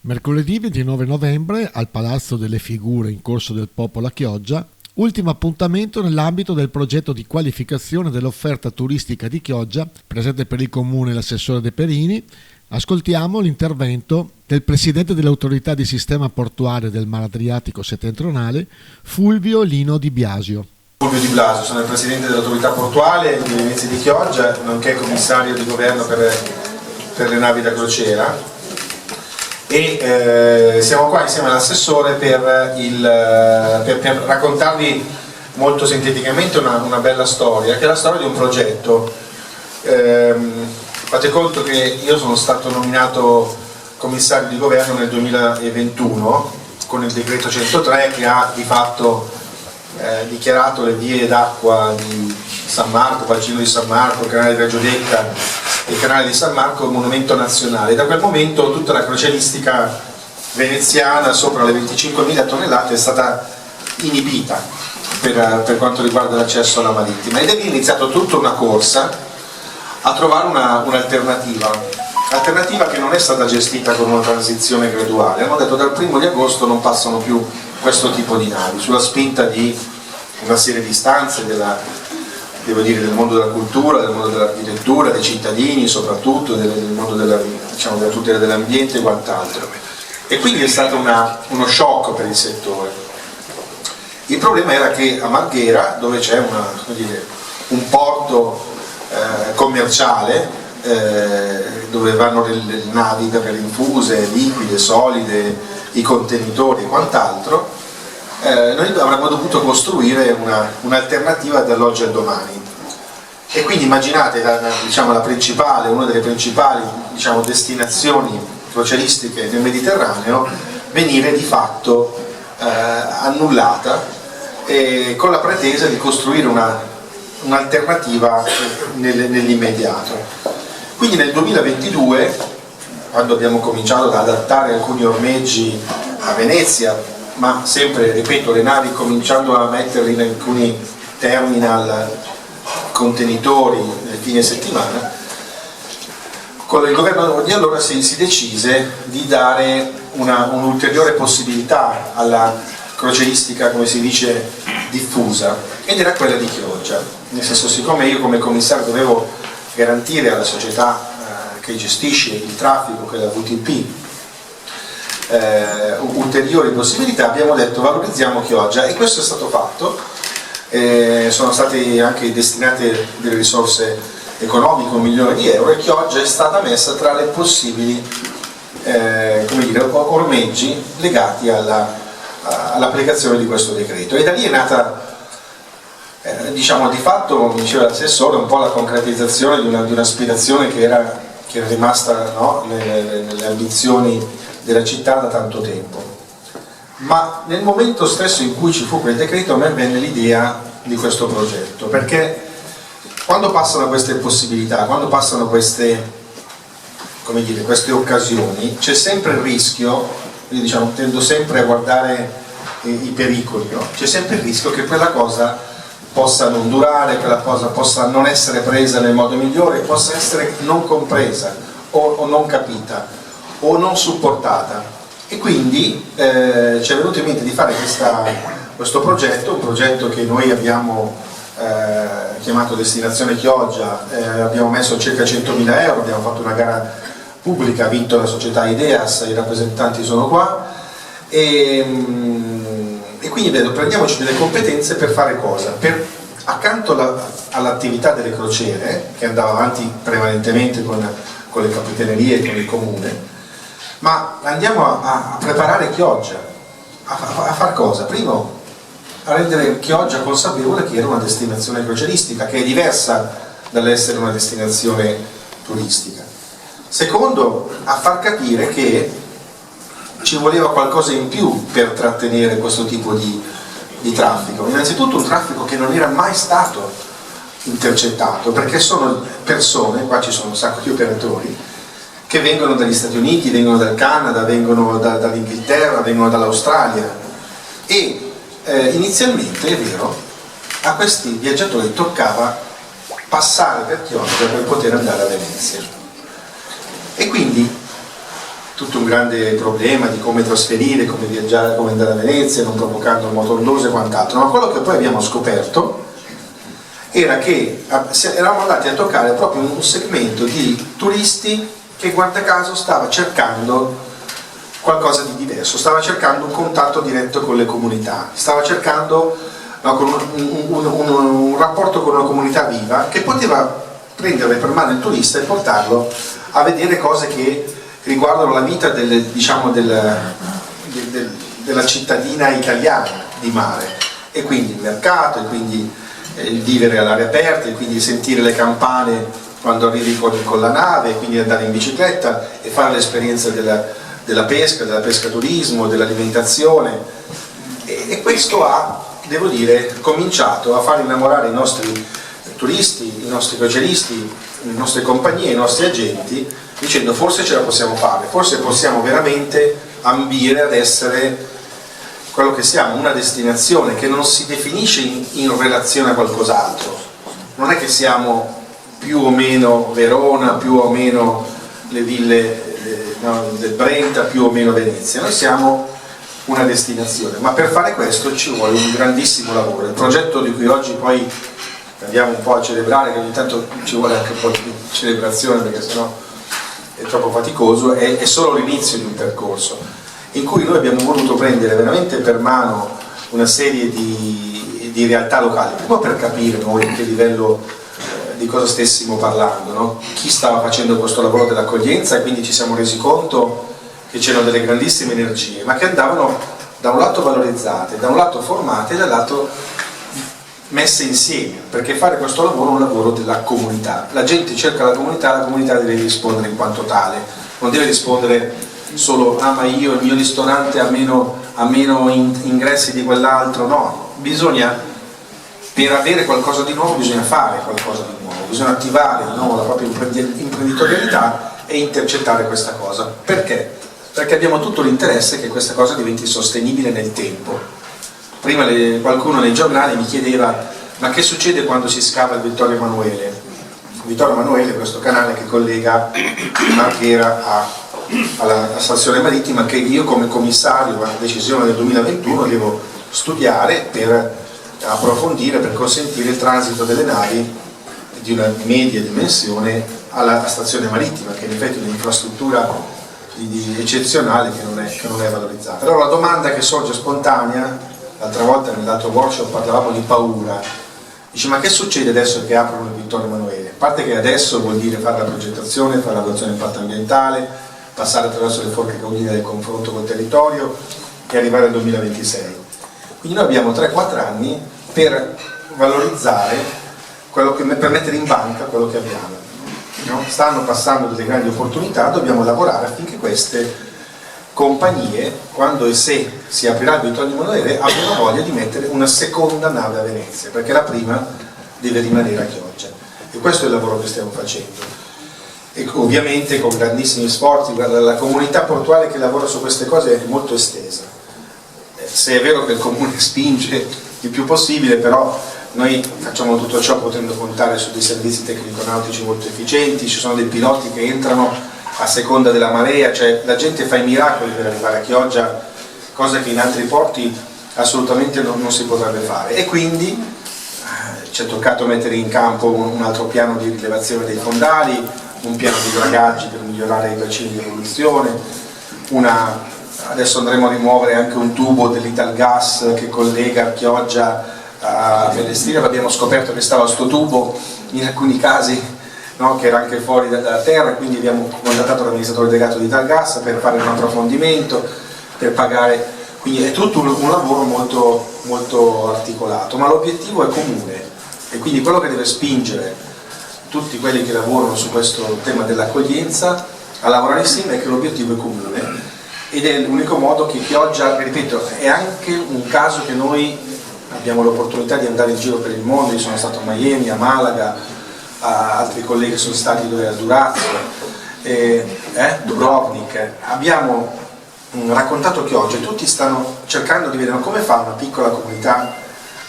Mercoledì 29 novembre al Palazzo delle Figure in Corso del Popolo a Chioggia, ultimo appuntamento nell'ambito del progetto di qualificazione dell'offerta turistica di Chioggia, presente per il comune l'assessore De Perini. Ascoltiamo l'intervento del presidente dell'autorità di sistema portuale del Mar Adriatico settentrionale, Fulvio Lino Di Biasio. Fulvio Di Biasio, sono il presidente dell'autorità portuale di Venezia di Chioggia, nonché commissario di governo per le navi da crociera. E siamo qua insieme all'assessore per raccontarvi molto sinteticamente una bella storia, che è la storia di un progetto. Fate conto che io sono stato nominato commissario di governo nel 2021 con il decreto 103 che ha di fatto dichiarato le vie d'acqua di San Marco, Bacino di San Marco, il canale di Reggio Detta e il canale di San Marco monumento nazionale. Da quel momento tutta la crocieristica veneziana sopra le 25.000 tonnellate è stata inibita per quanto riguarda l'accesso alla marittima, ed è iniziata tutta una corsa a trovare un'alternativa che non è stata gestita con una transizione graduale. Hanno detto dal 1° di agosto non passano più questo tipo di navi, sulla spinta di una serie di istanze del mondo della cultura, del mondo dell'architettura, dei cittadini soprattutto, del mondo della tutela dell'ambiente e quant'altro. E quindi è stato uno shock per il settore. Il problema era che a Marghera, dove c'è un porto commerciale, dove vanno le navi per le infuse, liquide, solide, i contenitori e quant'altro, noi avremmo dovuto costruire un'alternativa dall'oggi al domani. E quindi immaginate una delle principali destinazioni crocieristiche nel Mediterraneo venire di fatto annullata, con la pretesa di costruire un'alternativa nell'immediato. Quindi nel 2022, quando abbiamo cominciato ad adattare alcuni ormeggi a Venezia, ma sempre, ripeto, le navi cominciando a metterli in alcuni terminal, contenitori nel fine settimana, con il governo di allora si decise di dare un'ulteriore possibilità alla crocieristica, come si dice, diffusa, ed era quella di Chioggia. Nel senso, siccome io come commissario dovevo garantire alla società che gestisce il traffico, che è la VTP, ulteriori possibilità, abbiamo detto valorizziamo Chioggia, e questo è stato fatto. Sono state anche destinate delle risorse economiche, 1 milione di euro, e Chioggia è stata messa tra le possibili ormeggi legati all'applicazione di questo decreto. E da lì è nata di fatto, come diceva l'assessore, un po' la concretizzazione di un'aspirazione che era rimasta, no, nelle ambizioni della città da tanto tempo. Ma nel momento stesso in cui ci fu quel decreto a me venne l'idea di questo progetto, perché quando passano queste possibilità, quando passano queste occasioni, c'è sempre il rischio, io tendo sempre a guardare i pericoli, no? C'è sempre il rischio che quella cosa possa non durare, quella cosa possa non essere presa nel modo migliore, possa essere non compresa o non capita o non supportata. E quindi ci è venuto in mente di fare questo progetto, un progetto che noi abbiamo chiamato Destinazione Chioggia. Abbiamo messo circa 100.000 euro, abbiamo fatto una gara pubblica, ha vinto la società Ideas, i rappresentanti sono qua, e quindi prendiamoci delle competenze per fare cosa? Accanto all'attività delle crociere, che andava avanti prevalentemente con le capitanerie e con il comune, ma andiamo a preparare Chioggia, a far cosa? Primo, a rendere Chioggia consapevole che era una destinazione crocieristica, che è diversa dall'essere una destinazione turistica. Secondo, a far capire che ci voleva qualcosa in più per trattenere questo tipo di traffico. Innanzitutto un traffico che non era mai stato intercettato, perché sono persone, qua ci sono un sacco di operatori, che vengono dagli Stati Uniti, vengono dal Canada, vengono dall'Inghilterra, vengono dall'Australia, e inizialmente, è vero, a questi viaggiatori toccava passare per Chioggia per poter andare a Venezia. E quindi tutto un grande problema di come trasferire, come viaggiare, come andare a Venezia, non provocando motordose e quant'altro, ma quello che poi abbiamo scoperto era che eravamo andati a toccare proprio un segmento di turisti che, guarda caso, stava cercando qualcosa di diverso, stava cercando un contatto diretto con le comunità, stava cercando un rapporto con una comunità viva che poteva prendere per mano il turista e portarlo a vedere cose che riguardano la vita della cittadina italiana di mare, e quindi il mercato, e quindi il vivere all'aria aperta, e quindi sentire le campane quando arrivi con la nave, e quindi andare in bicicletta e fare l'esperienza della pescaturismo, dell'alimentazione, e questo ha, devo dire, cominciato a far innamorare i nostri turisti, i nostri croceristi, le nostre compagnie, i nostri agenti, dicendo: forse ce la possiamo fare, forse possiamo veramente ambire ad essere quello che siamo, una destinazione che non si definisce in relazione a qualcos'altro. Non è che siamo più o meno Verona, più o meno le ville del Brenta, più o meno Venezia. Noi siamo una destinazione, ma per fare questo ci vuole un grandissimo lavoro. Il progetto di cui oggi poi andiamo un po' a celebrare, che ogni tanto ci vuole anche un po' di celebrazione perché sennò è troppo faticoso, è solo l'inizio di un percorso in cui noi abbiamo voluto prendere veramente per mano una serie di realtà locali, prima per capire noi a che livello di cosa stessimo parlando, no? Chi stava facendo questo lavoro dell'accoglienza, e quindi ci siamo resi conto che c'erano delle grandissime energie, ma che andavano da un lato valorizzate, da un lato formate e dall'altro messe insieme, perché fare questo lavoro è un lavoro della comunità. La gente cerca la comunità deve rispondere in quanto tale, non deve rispondere solo: ah, ma io, il mio ristorante ha meno ingressi di quell'altro. No, per avere qualcosa di nuovo bisogna fare qualcosa di nuovo, bisogna attivare di nuovo la propria imprenditorialità e intercettare questa cosa. Perché? Perché abbiamo tutto l'interesse che questa cosa diventi sostenibile nel tempo. Prima qualcuno nei giornali mi chiedeva: ma che succede quando si scava il Vittorio Emanuele? Vittorio Emanuele è questo canale che collega Marghera alla stazione marittima, che io come commissario a decisione del 2021 devo studiare per approfondire, per consentire il transito delle navi di una media dimensione alla stazione marittima, che in effetti è un'infrastruttura eccezionale che non è valorizzata. Allora la domanda che sorge spontanea, l'altra volta nell'altro workshop parlavamo di paura, dice: ma che succede adesso che aprono il Vittorio Emanuele? A parte che adesso vuol dire fare la progettazione, fare la valutazione di impatto ambientale, passare attraverso le forche caudine del confronto col territorio e arrivare al 2026. Quindi noi abbiamo 3-4 anni per valorizzare per mettere in banca quello che abbiamo. No? Stanno passando delle grandi opportunità, dobbiamo lavorare affinché queste compagnie, quando e se si aprirà il Vittorio Emanuele, abbiano voglia di mettere una seconda nave a Venezia, perché la prima deve rimanere a Chioggia. E questo è il lavoro che stiamo facendo. E ovviamente con grandissimi sforzi. La comunità portuale che lavora su queste cose è molto estesa. Se è vero che il comune spinge il più possibile, però noi facciamo tutto ciò potendo contare su dei servizi tecnico-nautici molto efficienti. Ci sono dei piloti che entrano a seconda della marea, cioè la gente fa i miracoli per arrivare a Chioggia, cosa che in altri porti assolutamente non si potrebbe fare. E quindi ci è toccato mettere in campo un altro piano di rilevazione dei fondali, un piano di dragaggi per migliorare i bacini di evoluzione, adesso andremo a rimuovere anche un tubo dell'Italgas che collega Chioggia a Pellestrina. Abbiamo scoperto che stava sto tubo in alcuni casi, no, che era anche fuori dalla terra, quindi abbiamo contattato l'amministratore delegato di Italgas per fare un approfondimento, per pagare, quindi è tutto un lavoro molto, molto articolato, ma l'obiettivo è comune, e quindi quello che deve spingere tutti quelli che lavorano su questo tema dell'accoglienza a lavorare insieme è che l'obiettivo è comune, ed è l'unico modo che Chioggia, ripeto, è anche un caso che noi abbiamo l'opportunità di andare in giro per il mondo. Io sono stato a Miami, a Malaga, altri colleghi sono stati a Durazzo, Dubrovnik, abbiamo raccontato Chioggia e tutti stanno cercando di vedere come fa una piccola comunità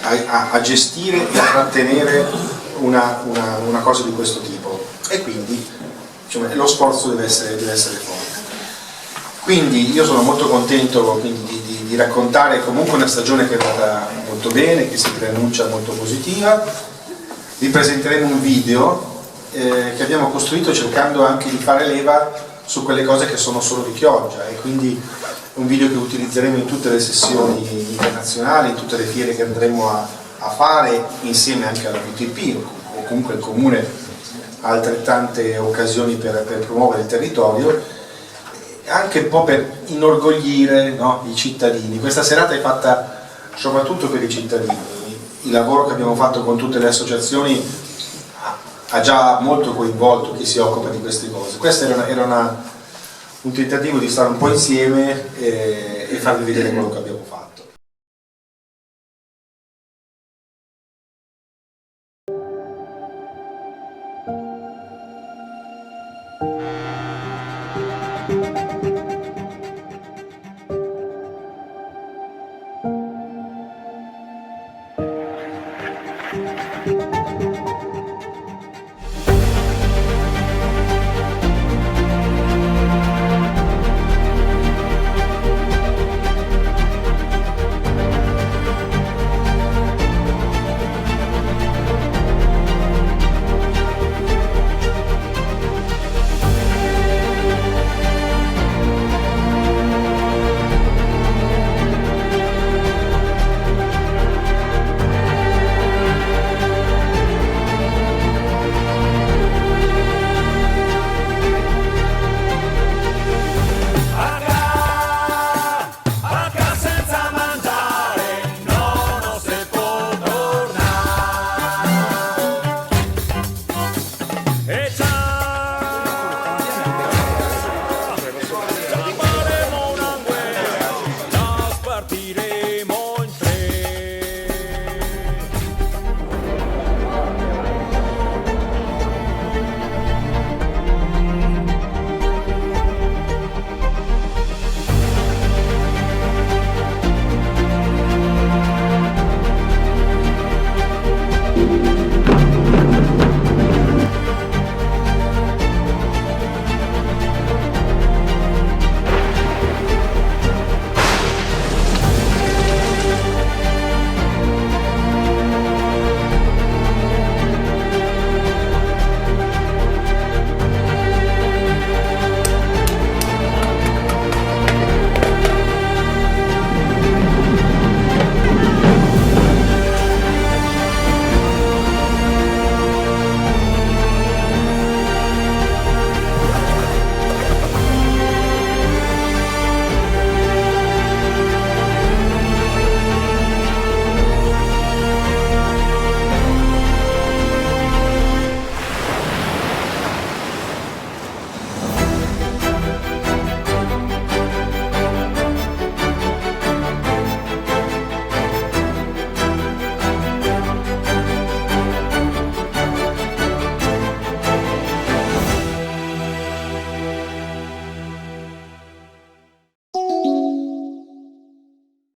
a gestire e a trattenere una cosa di questo tipo, e quindi lo sforzo deve essere forte. Quindi io sono molto contento di raccontare comunque una stagione che è andata molto bene, che si preannuncia molto positiva. Vi presenteremo un video che abbiamo costruito cercando anche di fare leva su quelle cose che sono solo di Chioggia, e quindi un video che utilizzeremo in tutte le sessioni internazionali, in tutte le fiere che andremo a fare insieme anche alla VTP o comunque il Comune ha altrettante occasioni per promuovere il territorio, anche un po' per inorgoglire, no, i cittadini. Questa serata è fatta soprattutto per i cittadini. Il lavoro che abbiamo fatto con tutte le associazioni ha già molto coinvolto chi si occupa di queste cose. Questo era un tentativo di stare un po' insieme e farvi vedere quello che abbiamo fatto.